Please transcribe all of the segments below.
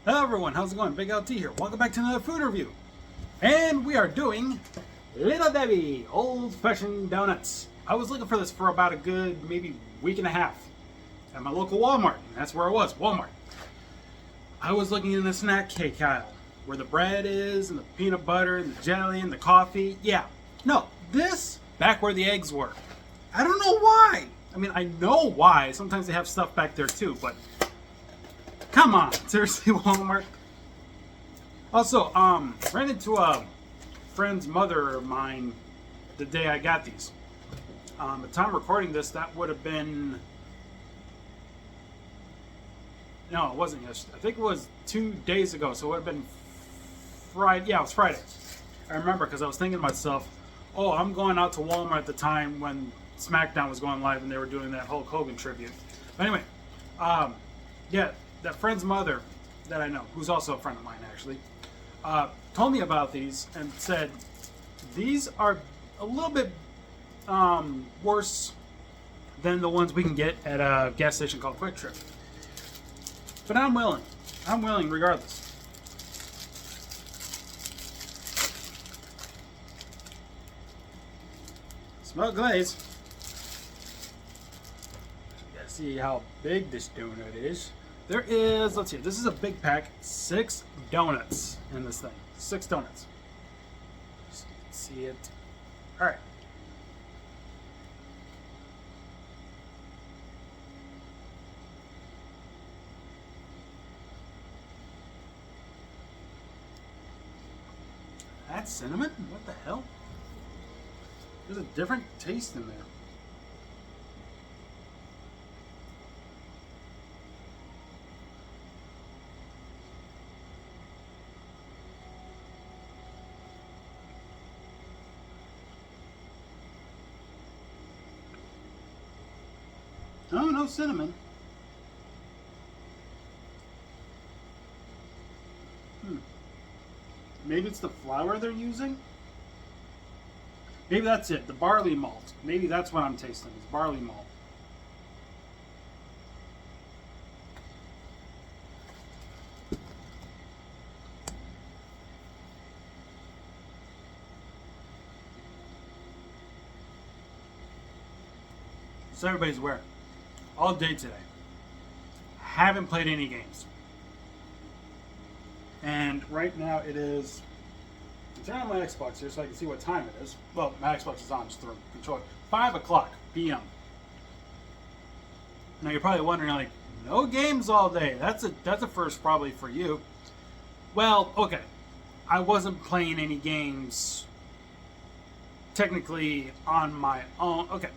Hello everyone, how's it going? BigLT here. Welcome back to another food review. And we are doing Little Debbie old-fashioned donuts. I was looking for this for about a good maybe week and a half at my local Walmart. And that's where I was, Walmart. I was looking in the snack cake aisle where the bread is and the peanut butter and the jelly and the coffee. Yeah, no, this back where the eggs were. I don't know why. I mean, I know why. Sometimes they have stuff back there too, but come on, seriously, Walmart. Also, ran into a friend's mother of mine the day I got these. The time recording this, that would have been... No, it wasn't yesterday. I think it was 2 days ago, so it would have been Friday. Yeah, it was Friday. I remember because I was thinking to myself, oh, I'm going out to Walmart at the time when SmackDown was going live and they were doing that Hulk Hogan tribute. But anyway, yeah, that friend's mother that I know, who's also a friend of mine actually, told me about these and said these are a little bit worse than the ones we can get at a gas station called Quick Trip. But I'm willing regardless. Smell glaze. You gotta see how big this donut is. There is, let's see, this is a big pack, 6 donuts in this thing. 6 donuts. Just see it. Alright. That's cinnamon? What the hell? There's a different taste in there. Oh, no cinnamon. Maybe it's the flour they're using? Maybe that's it, the barley malt. Maybe that's what I'm tasting, is barley malt. So everybody's aware. All day today. Haven't played any games. And right now it is... Turn on my Xbox here so I can see what time it is. Well, my Xbox is on just through control. 5 o'clock p.m. Now you're probably wondering, like, no games all day. That's a first probably for you. Well, okay. I wasn't playing any games technically on my own. Okay.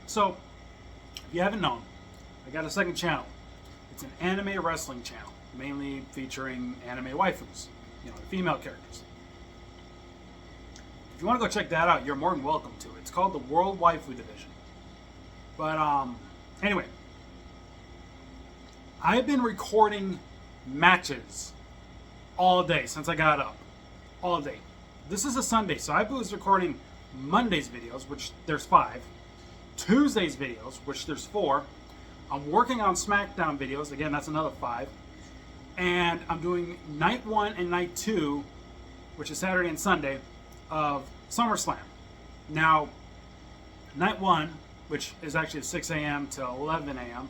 So, if you haven't known, I got a second channel. It's an anime wrestling channel, mainly featuring anime waifus, you know, the female characters. If you want to go check that out, you're more than welcome to. It's called the World Waifu Division. But anyway, I've been recording matches all day since I got up, all day. This is a Sunday, so I was recording Monday's videos, which there's 5. Tuesday's videos, which there's 4. I'm working on SmackDown videos, again, that's another 5. And I'm doing night 1 and night 2, which is Saturday and Sunday, of SummerSlam. Now, night 1, which is actually 6 a.m. to 11 a.m.,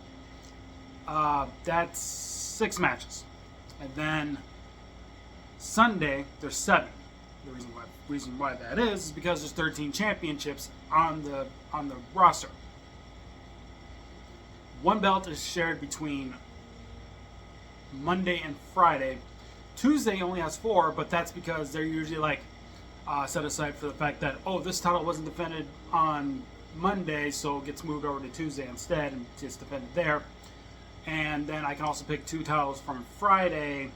that's 6 matches. And then Sunday, there's 7. The reason why that is because there's 13 championships on the roster. 1 belt is shared between Monday and Friday. Tuesday only has 4, but that's because they're usually like set aside for the fact that, oh, this title wasn't defended on Monday, so it gets moved over to Tuesday instead and gets defended there. And then I can also pick 2 titles from Friday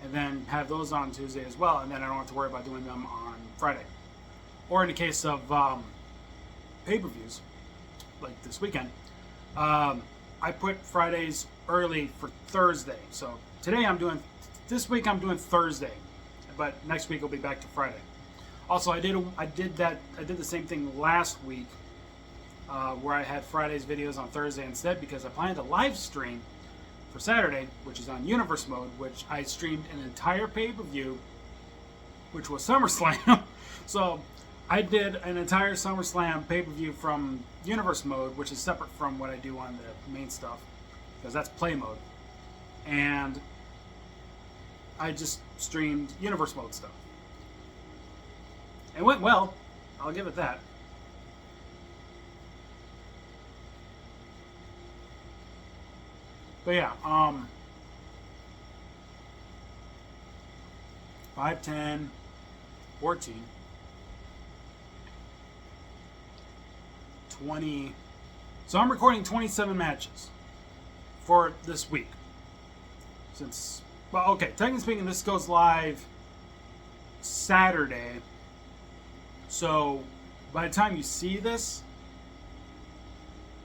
and then have those on Tuesday as well, and then I don't have to worry about doing them on Friday. Or in the case of pay-per-views, like this weekend, I put Fridays early for Thursday. So today this week I'm doing Thursday, but next week I'll be back to Friday. Also, I did the same thing last week, where I had Friday's videos on Thursday instead because I planned to live stream for Saturday, which is on Universe Mode, which I streamed an entire pay-per-view, which was SummerSlam. So I did an entire SummerSlam pay-per-view from Universe Mode, which is separate from what I do on the main stuff, because that's play mode. And I just streamed Universe Mode stuff. It went well. I'll give it that. But yeah, 5, 10, 14, 20. So I'm recording 27 matches for this week. Since, well, okay, technically speaking, this goes live Saturday. So by the time you see this,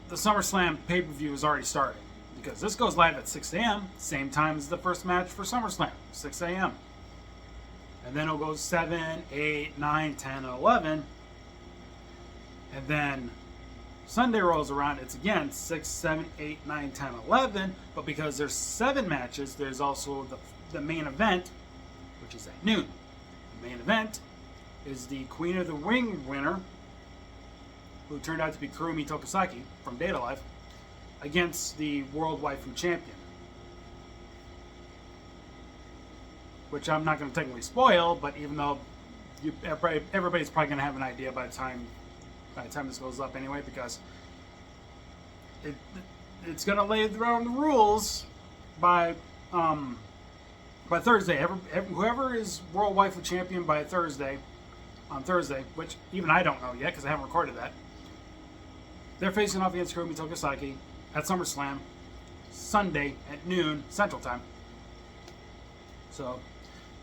the SummerSlam pay-per-view is already starting. Because this goes live at 6 a.m., same time as the first match for SummerSlam, 6 a.m. And then it'll go 7, 8, 9, 10, and 11. And then Sunday rolls around, it's again 6, 7, 8, 9, 10, 11. But because there's 7 matches, there's also the main event, which is at noon. The main event is the Queen of the Ring winner, who turned out to be Kurumi Tokasaki from Data Life, against the World Waifu Champion. Which I'm not going to technically spoil, but even though everybody's probably going to have an idea by the time this goes up anyway, because it's going to lay down the rules by Thursday. Whoever is World Waifu Champion by Thursday, on Thursday, which even I don't know yet because I haven't recorded that, they're facing off against Kurumi Tokasaki at SummerSlam, Sunday at noon Central Time. So,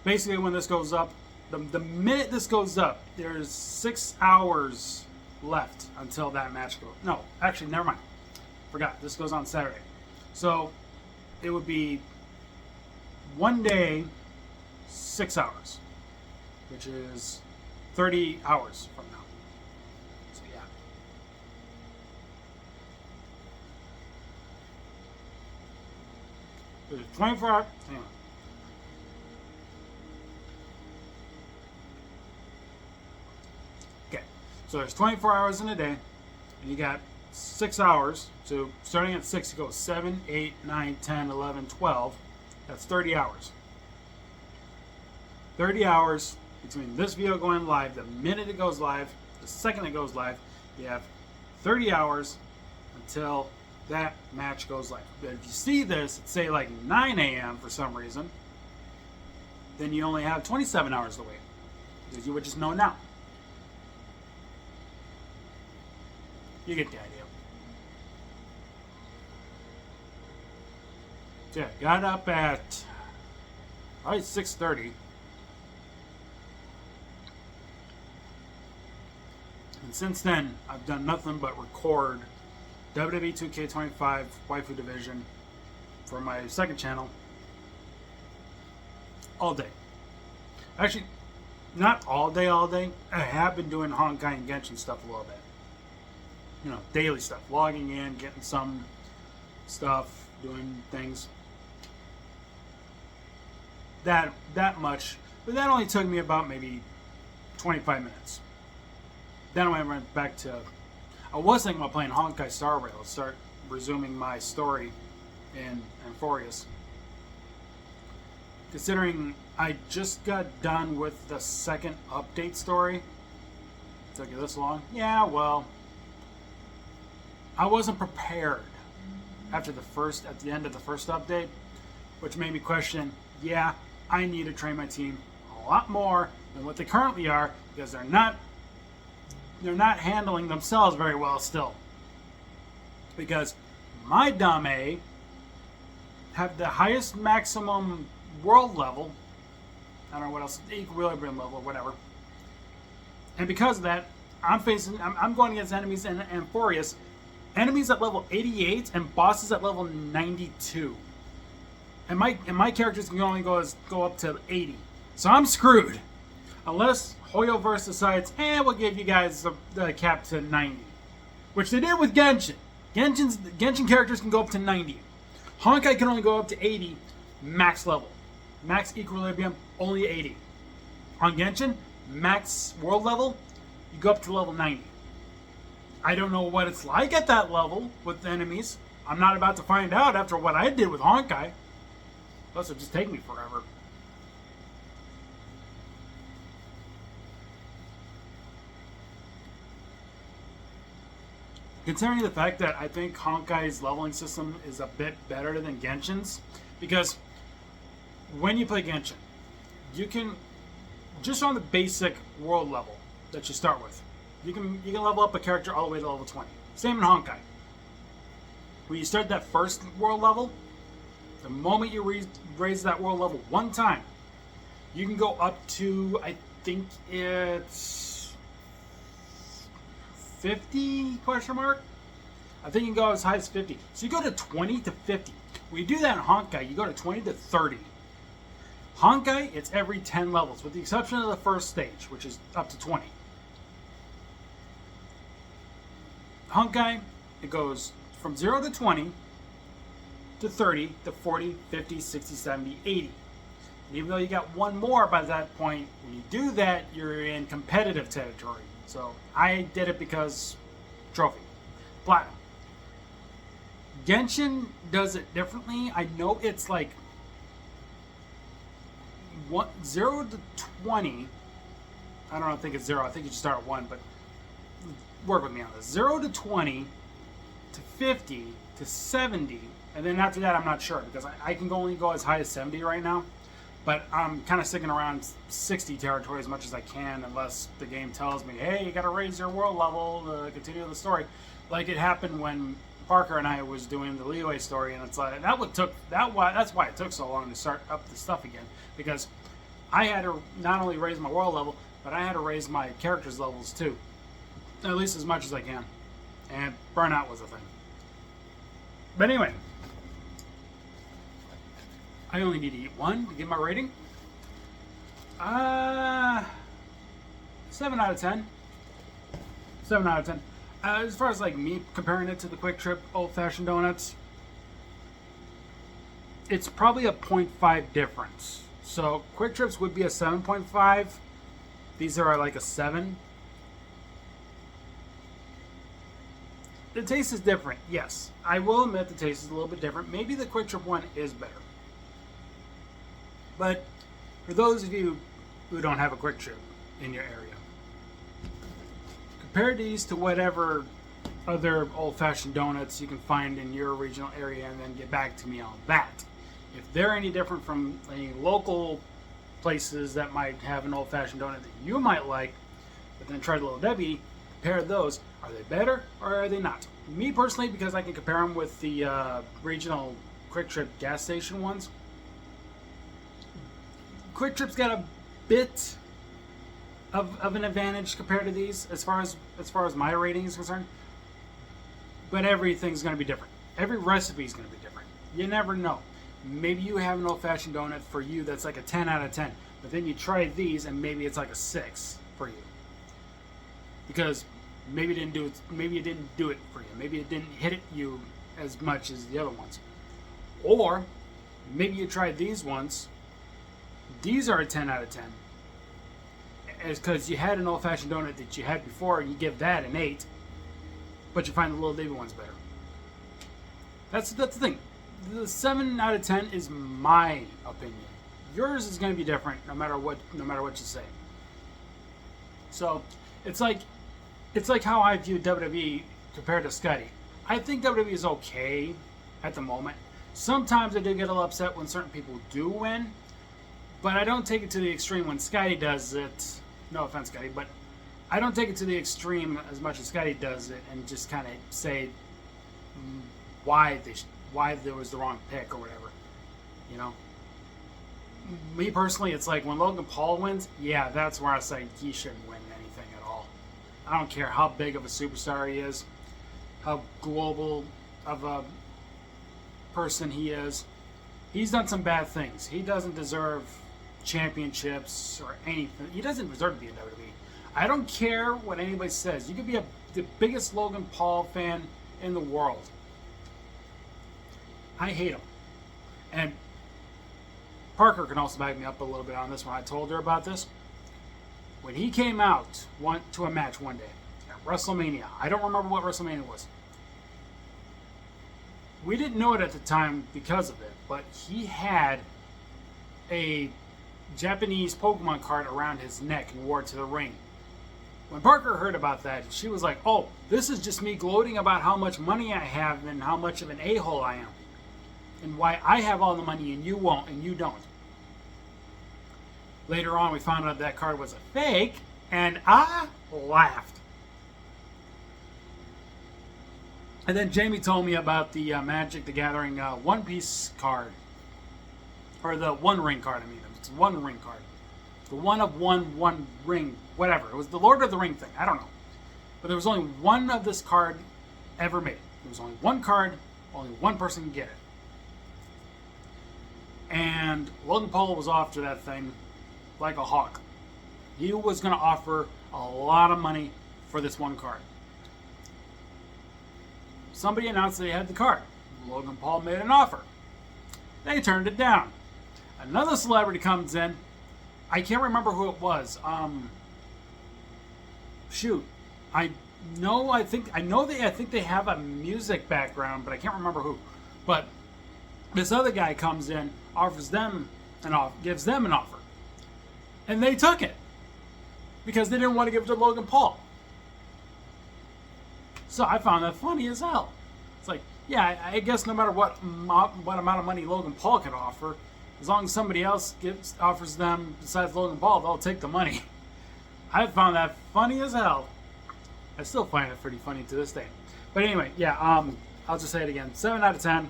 basically, when this goes up, the minute this goes up, there's 6 hours left until that match goes. No, actually, never mind. Forgot. This goes on Saturday. So, it would be 1 day, 6 hours, which is 30 hours from now. So, yeah. There's 24 hours. Hang on. Okay. So there's 24 hours in a day. And you got 6 hours. So starting at 6, it goes 7, 8, 9, 10, 11, 12. That's 30 hours. 30 hours between this video going live, the minute it goes live, the second it goes live, you have 30 hours until that match goes live. But if you see this at say like 9 a.m. for some reason, then you only have 27 hours to wait. Because you would just know now. You get the idea. So yeah, got up at probably 6:30. And since then, I've done nothing but record WWE 2K25 Waifu Division for my second channel all day. Actually, not all day. I have been doing Honkai and Genshin stuff a little bit. You know, daily stuff. Logging in, getting some stuff, doing things. That much. But that only took me about maybe 25 minutes. Then I went back to... I was thinking about playing Honkai Star Rail, start resuming my story in Amphorius. Considering I just got done with the second update story. It took you this long? Yeah, well, I wasn't prepared at the end of the first update, which made me question, yeah, I need to train my team a lot more than what they currently are, because they're not handling themselves very well still. Because my Dame have the highest maximum world level, I don't know what else, equilibrium level or whatever. And because of that, I'm going against enemies in Amphorius, enemies at level 88 and bosses at level 92. And my characters can only go up to 80. So I'm screwed. Unless Hoyoverse decides, we'll give you guys the cap to 90. Which they did with Genshin. Genshin characters can go up to 90. Honkai can only go up to 80 max level. Max equilibrium, only 80. On Genshin, max world level, you go up to level 90. I don't know what it's like at that level with enemies. I'm not about to find out after what I did with Honkai. Plus, it'll just take me forever. Considering the fact that I think Honkai's leveling system is a bit better than Genshin's, because when you play Genshin, you can, just on the basic world level that you start with, you can level up a character all the way to level 20. Same in Honkai. When you start that first world level, the moment you raise that world level one time, you can go up to, I think it's 50 question mark? I think you can go as high as 50. So you go to 20 to 50. When you do that in Honkai, you go to 20 to 30. Honkai, it's every 10 levels, with the exception of the first stage, which is up to 20. Honkai, it goes from 0 to 20 to 30 to 40, 50, 60, 70, 80. And even though you got one more by that point, when you do that, you're in competitive territory. So I did it because trophy. Platinum. Genshin does it differently. I know it's like 0 to 20. I don't think it's 0. I think you just start at 1, but work with me on this. 0 to 20 to 50 to 70, and then after that I'm not sure, because I can only go as high as 70 right now, but I'm kind of sticking around 60 territory as much as I can, unless the game tells me, hey, you got to raise your world level to continue the story, like it happened when Parker and I was doing the Liyue story, and it's like that's why it took so long to start up the stuff again, because I had to not only raise my world level, but I had to raise my characters' levels too, at least as much as I can, and burnout was a thing. But anyway, I only need to eat one to get my rating. 7 out of 10. 7 out of 10. As far as like me comparing it to the Quick Trip old-fashioned donuts, it's probably a 0.5 difference. So Quick Trips would be a 7.5. These are like a 7. The taste is different, yes. I will admit the taste is a little bit different. Maybe the Quick Trip one is better. But for those of you who don't have a Quick Trip in your area, compare these to whatever other old-fashioned donuts you can find in your regional area, and then get back to me on that. If they're any different from any local places that might have an old-fashioned donut that you might like, but then try the Little Debbie, compare those. Are they better or are they not? Me personally, because I can compare them with the regional Quick Trip gas station ones, Quick Trip's got a bit of an advantage compared to these as far as my rating is concerned. But everything's going to be different. Every recipe is going to be different. You never know. Maybe you have an old-fashioned donut for you that's like a 10 out of 10, but then you try these and maybe it's like a 6 for you, because maybe it didn't do it for you. Maybe it didn't hit it you as much as the other ones. Or maybe you tried these ones. These are a 10 out of 10. It's because you had an old-fashioned donut that you had before, and you give that an 8, but you find the Little Debbie ones better. That's the thing. The 7 out of 10 is my opinion. Yours is going to be different no matter what you say. So it's like how I view WWE compared to Scotty. I think WWE is okay at the moment. Sometimes I do get a little upset when certain people do win, but I don't take it to the extreme when Scotty does it. No offense, Scotty, but I don't take it to the extreme as much as Scotty does it and just kind of say why there was the wrong pick or whatever. You know? Me personally, it's like when Logan Paul wins, yeah, that's where I say he shouldn't win anything at all. I don't care how big of a superstar he is, how global of a person he is. He's done some bad things. He doesn't deserve championships or anything. He doesn't deserve to be in WWE. I don't care what anybody says. You could be the biggest Logan Paul fan in the world. I hate him. And Parker can also back me up a little bit on this one. I told her about this. When he came out to a match one day at WrestleMania, I don't remember what WrestleMania was. We didn't know it at the time because of it, but he had a Japanese Pokemon card around his neck and wore it to the ring. When Parker heard about that, she was like, oh, this is just me gloating about how much money I have and how much of an a-hole I am. And why I have all the money and you won't and you don't. Later on, we found out that card was a fake, and I laughed. And then Jamie told me about the Magic the Gathering One Piece card. Or the One Ring card, I mean. It's One Ring card. The one of one ring, whatever. It was the Lord of the Ring thing. I don't know. But there was only one of this card ever made. There was only one card, only one person could get it. And Logan Paul was after that thing like a hawk. He was going to offer a lot of money for this one card. Somebody announced they had the card. Logan Paul made an offer. They turned it down. Another celebrity comes in. I can't remember who it was. I think they have a music background, but I can't remember who. But this other guy comes in, gives them an offer. And they took it. Because they didn't want to give it to Logan Paul. So I found that funny as hell. It's like, yeah, I guess no matter what amount of money Logan Paul can offer, as long as somebody else offers them besides Logan Paul, they'll take the money. I found that funny as hell. I still find it pretty funny to this day. But anyway, yeah, I'll just say it again. 7 out of 10.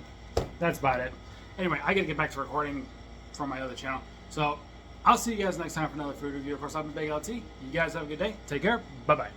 That's about it. Anyway, I gotta get back to recording from my other channel. So I'll see you guys next time for another food review. Of course, I'm BigLT. You guys have a good day. Take care. Bye-bye.